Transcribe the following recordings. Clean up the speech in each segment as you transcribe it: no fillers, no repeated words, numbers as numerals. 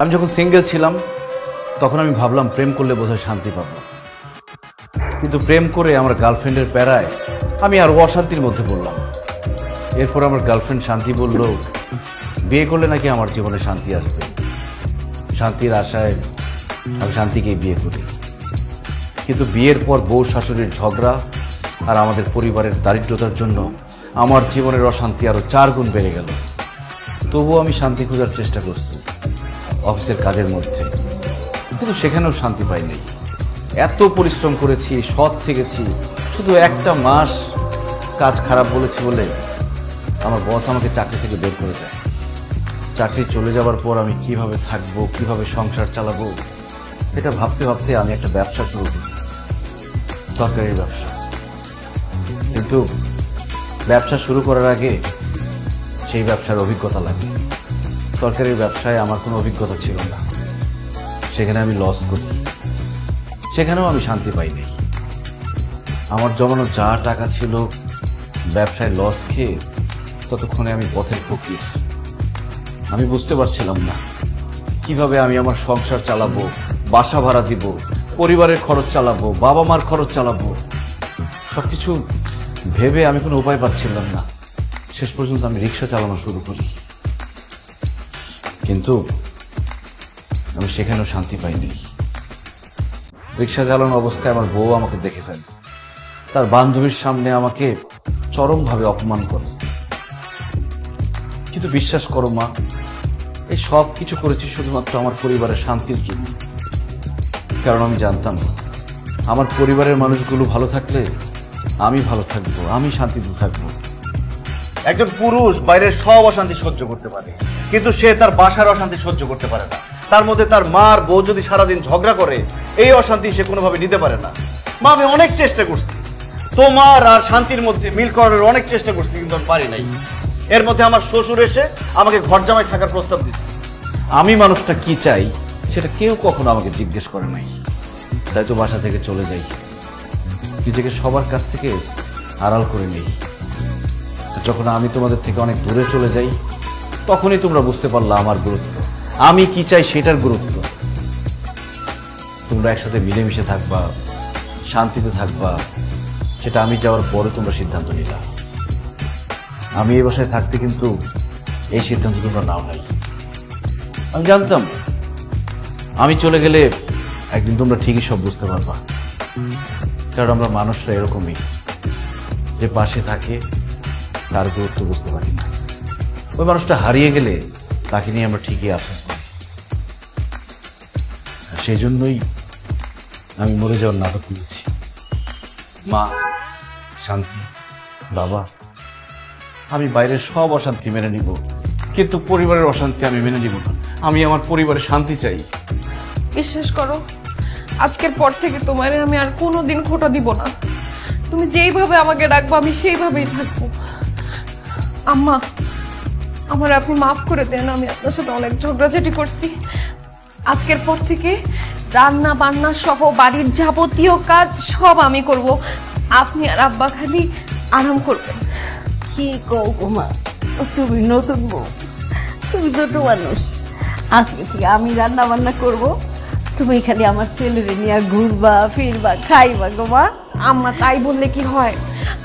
আমি যখন সিঙ্গেল ছিলাম তখন আমি ভাবলাম প্রেম করলে বোধহয় শান্তি পাবো, কিন্তু প্রেম করে আমার গার্লফ্রেন্ডের প্যারায় আমি আর অশান্তির মধ্যে পড়লাম। এরপর আমার গার্লফ্রেন্ড শান্তি বলল বিয়ে করলে নাকি আমার জীবনে শান্তি আসবে। শান্তির আশায় আমি শান্তিকেই বিয়ে করি, কিন্তু বিয়ের পর বউ শাশুড়ির ঝগড়া আর আমাদের পরিবারের দারিদ্রতার জন্য আমার জীবনের অশান্তি আরো 4 গুণ বেড়ে গেল। তবুও আমি শান্তি খোঁজার চেষ্টা করছি অফিসের কাজের মধ্যে, কিন্তু সেখানেও শান্তি পাইনি। এত পরিশ্রম করেছি, সৎ থেকেছি, শুধু একটা মাস কাজ খারাপ বলেছি বলে আমার বস আমাকে চাকরি থেকে বের করে যায়। চাকরি চলে যাওয়ার পর আমি কিভাবে থাকবো, কিভাবে সংসার চালাবো, এটা ভাবতে ভাবতে আমি একটা ব্যবসা শুরু করি, তরকারির ব্যবসা। কিন্তু ব্যবসা শুরু করার আগে সেই ব্যবসার অভিজ্ঞতা লাগে। তরকারির ব্যবসায় আমার কোনো অভিজ্ঞতা ছিল না, সেখানে আমি লস করি, সেখানেও আমি শান্তি পাইনি। আমার জমানো যা টাকা ছিল ব্যবসায় লস খেয়ে ততক্ষণে আমি পথের ফকির। আমি বুঝতে পারছিলাম না কিভাবে আমি আমার সংসার চালাবো, বাসা ভাড়া দিব, পরিবারের খরচ চালাবো, বাবা মার খরচ চালাবো। সবকিছু ভেবে আমি কোনো উপায় পাচ্ছিলাম না। শেষ পর্যন্ত আমি রিক্সা চালানো শুরু করি, কিন্তু আমি সেখানেও শান্তি পাইনি। রিক্সা চালানো অবস্থায় আমার বউ আমাকে দেখে ফেলে, তার বান্ধবীর সামনে আমাকে চরমভাবে অপমান করে। কিন্তু বিশ্বাস করো মা, এই সব কিছু করেছি শুধুমাত্র আমার পরিবারের শান্তির জন্য। কারণ আমি জানতাম আমার পরিবারের মানুষগুলো ভালো থাকলে আমি ভালো থাকবো, আমি শান্তিতে থাকবো। একজন পুরুষ বাইরের সব অশান্তি সহ্য করতে পারে, কিন্তু সে তার বাসার অশান্তি সহ্য করতে পারে না। তার মধ্যে তার মার বউ যদি সারাদিন ঝগড়া করে, এই অশান্তি সে কোনোভাবে নিতে পারে না। মা, আমি অনেক চেষ্টা করছি তোমার আর শান্তির মধ্যে মিল করার, অনেক চেষ্টা করছি, কিন্তু আমি পারি নাই। এর মধ্যে আমার শ্বশুর এসে আমাকে ঘর জামাই থাকার প্রস্তাব দিচ্ছে। আমি মানুষটা কি চাই সেটা কেউ কখনো আমাকে জিজ্ঞেস করে নাই, তাই তো বাসা থেকে চলে যাই, নিজেকে সবার কাছ থেকে আড়াল করে নেই। যখন আমি তোমাদের থেকে অনেক দূরে চলে যাই তখনই তোমরা বুঝতে পারলা আমার গুরুত্ব, আমি কি চাই সেটার গুরুত্ব। তোমরা একসাথে মিলেমিশে থাকবা, শান্তিতে থাকবা, সেটা আমি যাওয়ার পরে তোমরা সিদ্ধান্ত নিলা। আমি এই বাসায় থাকতে কিন্তু এই সিদ্ধান্ত তোমরা নাও নাই। আমি জানতাম আমি চলে গেলে একদিন তোমরা ঠিকই সব বুঝতে পারবা, কারণ আমরা মানুষরা এরকমই, যে পাশে থাকে তার গুরুত্ব বুঝতে পারি না। ওই মানুষটা হারিয়ে গেলে তাকে নিয়ে আমরা ঠিকই আফসোস করি। সেই জন্যই আমি মরে যাওয়ার নাটক করেছি। মা, শান্তি, বাবা, আমি বাইরের সব অশান্তি মেনে নিব, কিন্তু পরিবারের অশান্তি আমি মেনে নিব না। আমি আমার পরিবারের শান্তি চাই। বিশ্বাস করো, আজকের পর থেকে তোমার আমি আর কোনোদিন খোঁটা দিব না। তুমি যেইভাবে আমাকে ডাকবো আমি সেইভাবেই থাকবো। আম্মা, আমার আপনি মাফ করে দেন, আমি আপনার সাথে অনেক ঝগড়াঝাটি করছি। আজকের পর থেকে রান্না বান্না সহ বাড়ির যাবতীয় কাজ সব আমি করব, আপনি আর আব্বা খালি আরাম করবেন। কি কও মা, তুমি নতুন বউ, তুমি ছোট মানুষ, আজকে থেকে আমি রান্না বান্না করব, তুমি খালি আমার ছেলেরে নিয়ে ঘুরবা ফিরবা খাইবা গো মা। আম্মা, তাই বললে কি হয়?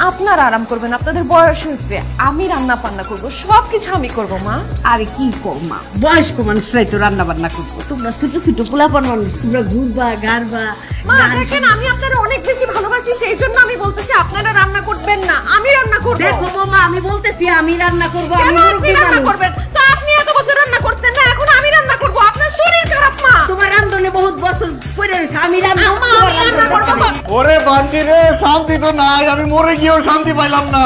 আপনার আরাম করবেন, আপনাদের বয়স হয়েছে, আমি রান্না বান্না করবো, সবকিছু আমি করবো মা। আরে কি কও মা, বয়স্ক মানুষরাই তো রান্না বান্না করবো, তোমরা ছোট ছোট পোলাপান মানুষ, তোমরা ঘুরবা গারবা। মা দেখেন, আমি আপনারা অনেক বেশি ভালোবাসি, সেই জন্য আমি বলতেছি আপনারা রান্না করবেন না, আমি রান্না করবো। দেখো মামা, আমি বলতেছি আমি রান্না করবো। কেন আপনি রান্না করবেন? তো আপনি এত বছর রান্না করছেন না, এখন আমি রান্না করবো। আপনার শরীর খারাপ মা, তোমার রান্ধনে বহুত বছর পরে রয়েছে, আমি রান্না করবো। ওরে বান্টি রে, শান্তি তো নাই, আমি মরে গিয়েও শান্তি পাইলাম না।